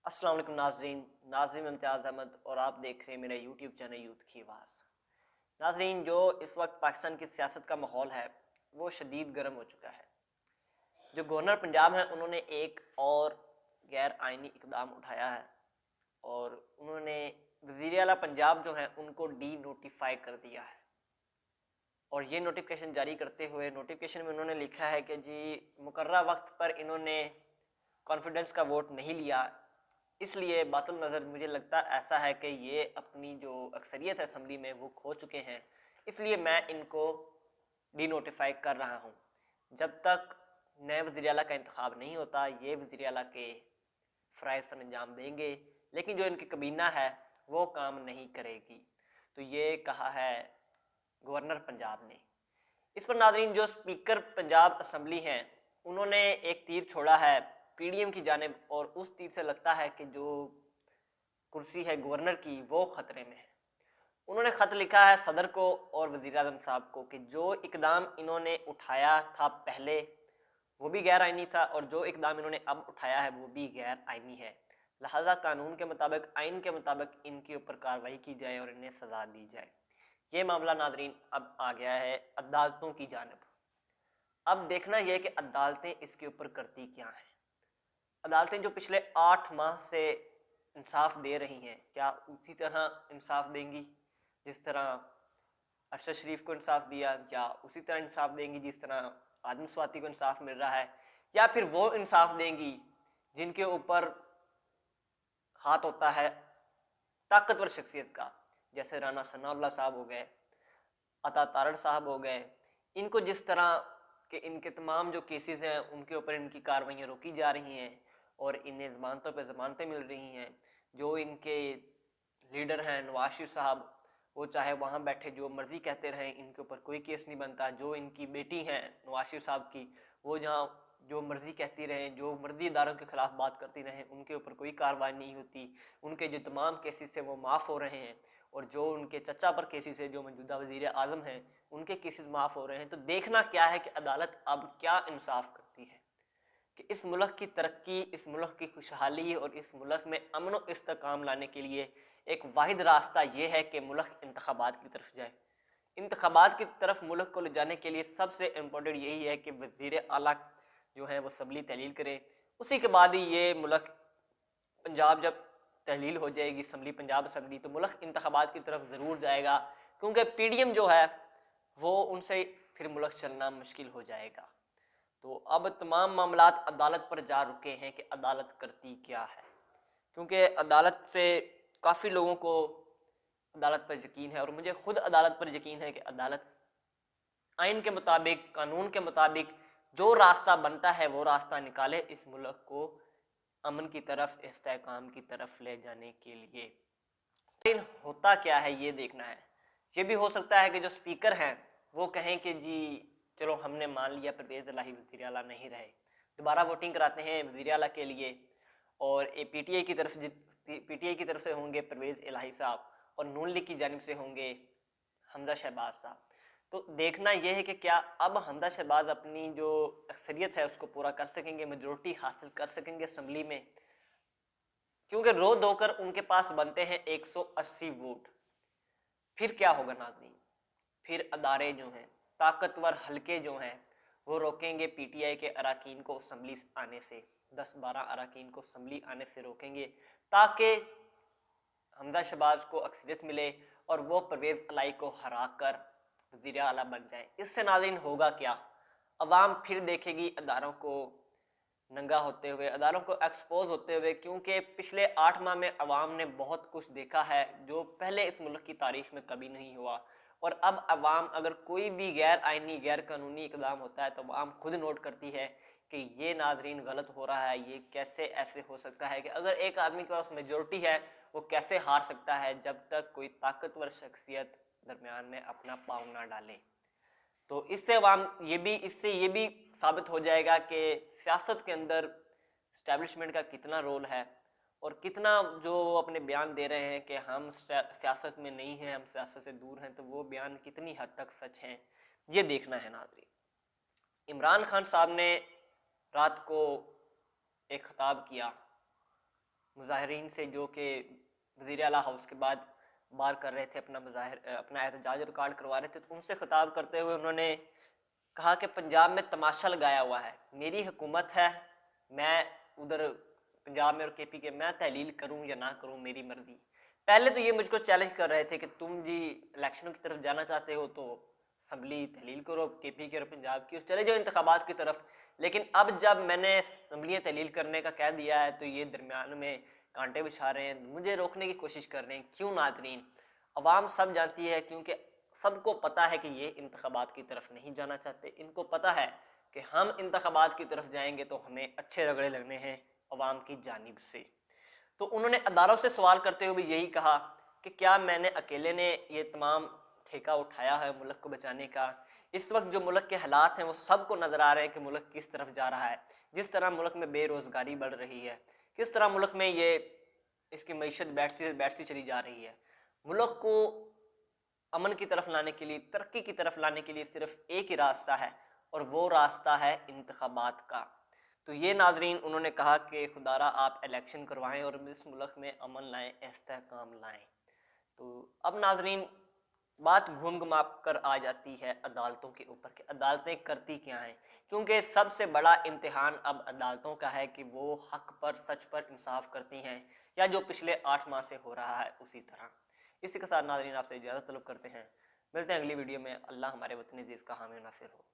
अस्सलाम वालेकुम नाजरीन, नाज़िम इम्तियाज़ अहमद और आप देख रहे हैं मेरा यूट्यूब चैनल यूथ की आवाज़। नाजरीन, जो इस वक्त पाकिस्तान की सियासत का माहौल है वो शदीद गर्म हो चुका है। जो गवर्नर पंजाब हैं उन्होंने एक और गैर आइनी इकदाम उठाया है और उन्होंने वज़ीर आला पंजाब जो हैं उनको डी नोटिफाई कर दिया है। और ये नोटिफिकेशन जारी करते हुए नोटिफिकेशन में उन्होंने लिखा है कि जी मुकर्ररा वक्त पर इन्होंने कॉन्फिडेंस का वोट नहीं लिया, इसलिए बातुल नज़र मुझे लगता ऐसा है कि ये अपनी जो अक्सरियत है असम्बली में वो खो चुके हैं, इसलिए मैं इनको डी नोटिफाई कर रहा हूँ। जब तक नए वज़ीर आला का इंतखाब नहीं होता ये वज़ीर आला के फ़राइज़ सर अंजाम देंगे, लेकिन जो इनकी कबीना है वो काम नहीं करेगी। तो ये कहा है गवर्नर पंजाब ने। इस पर नाज़रीन, जो स्पीकर पंजाब असम्बली हैं उन्होंने एक तीर छोड़ा है पीडीएम की जानिब और उस तीर से लगता है कि जो कुर्सी है गवर्नर की वो ख़तरे में है। उन्होंने ख़त लिखा है सदर को और वज़ीर आज़म साहब को कि जो इकदाम इन्होंने उठाया था पहले वो भी गैर आइनी था और जो इकदाम इन्होंने अब उठाया है वो भी गैर आइनी है। लिहाजा कानून के मुताबिक, आइन के मुताबिक इनके ऊपर कार्रवाई की जाए और इन्हें सज़ा दी जाए। ये मामला नाज़रीन अब आ गया है अदालतों की जानिब। अब देखना यह है कि अदालतें इसके ऊपर करती क्या हैं। अदालतें जो पिछले 8 माह से इंसाफ दे रही हैं, क्या उसी तरह इंसाफ देंगी जिस तरह अरशद शरीफ को इंसाफ दिया, या उसी तरह इंसाफ देंगी जिस तरह आदम स्वाति को इंसाफ मिल रहा है, या फिर वो इंसाफ देंगी जिनके ऊपर हाथ होता है ताकतवर शख्सियत का, जैसे राना सनाउल्लाह साहब हो गए, अता तारड़ साहब हो गए। इनको जिस तरह के इनके तमाम जो केसेस हैं उनके ऊपर इनकी कार्रवाइयाँ रोकी जा रही हैं और इन्हें ज़मानतों पर ज़मानतें मिल रही हैं। जो इनके लीडर हैं नवाज शरीफ साहब, वो चाहे वहाँ बैठे जो मर्जी कहते रहें, इनके ऊपर कोई केस नहीं बनता। जो इनकी बेटी हैं नवाज शरीफ साहब की, वो जहाँ जो मर्जी कहती रहें, जो मर्जी इदारों के खिलाफ बात करती रहें, उनके ऊपर कोई कार्रवाई नहीं होती। उनके जो तमाम केसेस हैं वो माफ़ हो रहे हैं और जो उनके चचा पर केसेस है, जो मौजूदा वज़ीर आज़म हैं, उनके केसेस माफ़ हो रहे हैं। तो देखना क्या है कि अदालत अब क्या इंसाफ करती है कि इस मुल्क की तरक्की, इस मुल्क की खुशहाली और इस मुल्क में अमन व इस्तेकाम लाने के लिए एक वाहिद रास्ता ये है कि मुल्क इंतखाबात की तरफ जाए। इंतखाबात की तरफ मुल्क को ले जाने के लिए सबसे इम्पोर्टेंट यही है कि वज़ीर आला जो है वो असम्बली तहलील करें। उसी के बाद ही ये मुल्क पंजाब जब तहलील हो जाएगी असम्बली, पंजाब असम्बली, तो मुल्क इंतखाबात की तरफ ज़रूर जाएगा, क्योंकि पीडीएम जो है वो उनसे फिर मुल्क चलना मुश्किल हो जाएगा। तो अब तमाम मामलात अदालत पर जा रुके हैं कि अदालत करती क्या है, क्योंकि अदालत से काफ़ी लोगों को अदालत पर यकीन है और मुझे खुद अदालत पर यकीन है कि अदालत आइन के मुताबिक, कानून के मुताबिक जो रास्ता बनता है वो रास्ता निकाले इस मुल्क को अमन की तरफ, इस्तेहकाम की तरफ ले जाने के लिए। लेकिन होता क्या है ये देखना है। ये भी हो सकता है कि जो स्पीकर हैं वो कहें कि जी चलो हमने मान लिया परवेज़ इलाही वज़ीर आला नहीं रहे, दोबारा वोटिंग कराते हैं वज़ीर आला के लिए और पीटीआई की तरफ से होंगे परवेज़ इलाही साहब और नून लीग की जानिब से होंगे हमजा शहबाज साहब। तो देखना यह है कि क्या अब हमजा शहबाज अपनी जो अक्सरियत है उसको पूरा कर सकेंगे, मेजोरिटी हासिल कर सकेंगे असम्बली में, क्योंकि रो धोकर उनके पास बनते हैं 180 वोट। फिर क्या होगा नाज़रीन, फिर अदारे जो हैं, ताकतवर हलके जो हैं, वो रोकेंगे पीटीआई के अराकीन को असम्बली आने से, 10-12 अराकीन को असम्बली आने से रोकेंगे, ताकि हमजा शहबाज को अक्सरियत मिले और वो परवेज़ इलाही को हरा कर वज़ीर आला बन जाए। इससे नाज़रीन होगा क्या, अवाम फिर देखेगी अदारों को नंगा होते हुए, अदारों को एक्सपोज होते हुए, क्योंकि पिछले 8 माह में अवाम ने बहुत कुछ देखा है जो पहले इस मुल्क की तारीख में कभी नहीं हुआ। और अब अवाम अगर कोई भी गैर आइनी, गैर कानूनी इकदाम होता है तो अवाम खुद नोट करती है कि ये नाज़रीन गलत हो रहा है, ये कैसे ऐसे हो सकता है कि अगर एक आदमी के पास मेजोरिटी है वो कैसे हार सकता है जब तक कोई ताकतवर शख्सियत दरमियान में अपना पाँव ना डाले। तो इससे ये भी साबित हो जाएगा कि सियासत के अंदर इस्टेब्लिशमेंट का कितना रोल है और कितना जो वो अपने बयान दे रहे हैं कि हम सियासत में नहीं हैं, हम सियासत से दूर हैं, तो वो बयान कितनी हद तक सच हैं ये देखना है नाज़रीन। इमरान खान साहब ने रात को एक खिताब किया मुजाहिरीन से जो कि वज़ीर आला हाउस के बाद बार कर रहे थे, अपना एहतजाज रिकॉर्ड करवा रहे थे, तो उनसे खिताब करते हुए उन्होंने कहा कि पंजाब में तमाशा लगाया हुआ है, मेरी हुकूमत है, मैं उधर पंजाब में और केपी के मैं तहलील करूं या ना करूं मेरी मर्जी। पहले तो ये मुझको चैलेंज कर रहे थे कि तुम जी इलेक्शनों की तरफ जाना चाहते हो तो असम्बली तहलील करो केपी की और पंजाब की, चले जाओ इंतखाबात की तरफ। लेकिन अब जब मैंने असम्बलियाँ तहलील करने का कह दिया है तो ये दरमियान में कांटे बिछा रहे हैं, मुझे रोकने की कोशिश कर रहे हैं। क्यों नाज़रीन? अवाम सब जानती है, क्योंकि सबको पता है कि ये इंतखाबात की तरफ नहीं जाना चाहते। इनको पता है कि हम इंतखाबात की तरफ जाएंगे तो हमें अच्छे रगड़े लगने हैं अवाम की जानिब से। तो उन्होंने अदारों से सवाल करते हुए भी यही कहा कि क्या मैंने अकेले ने ये तमाम ठेका उठाया है मुल्क को बचाने का? इस वक्त जो मुल्क के हालात हैं वो सबको नज़र आ रहे हैं कि मुल्क किस तरफ जा रहा है। जिस तरह मुल्क में बेरोज़गारी बढ़ रही है, किस तरह मुल्क में ये इसकी मईशत बैठती चली जा रही है। मुल्क को अमन की तरफ लाने के लिए, तरक्की की तरफ लाने के लिए सिर्फ एक ही रास्ता है और वो रास्ता है इंतखाबात का। तो ये नाजरीन उन्होंने कहा कि खुदारा आप इलेक्शन करवाएं और इस मुल्क में अमन लाएं, इस्तेहकाम लाएं। तो अब नाजरीन बात घूम घुमा कर आ जाती है अदालतों के ऊपर कि अदालतें करती क्या हैं, क्योंकि सबसे बड़ा इम्तिहान अब अदालतों का है कि वो हक पर, सच पर इंसाफ करती हैं, या जो पिछले 8 माह से हो रहा है उसी तरह। इसी के साथ नाजरीन आपसे इजाज़त तलब करते हैं। मिलते हैं अगली वीडियो में। अल्लाह हमारे वतन अजीज़ का हामी नासिर हो।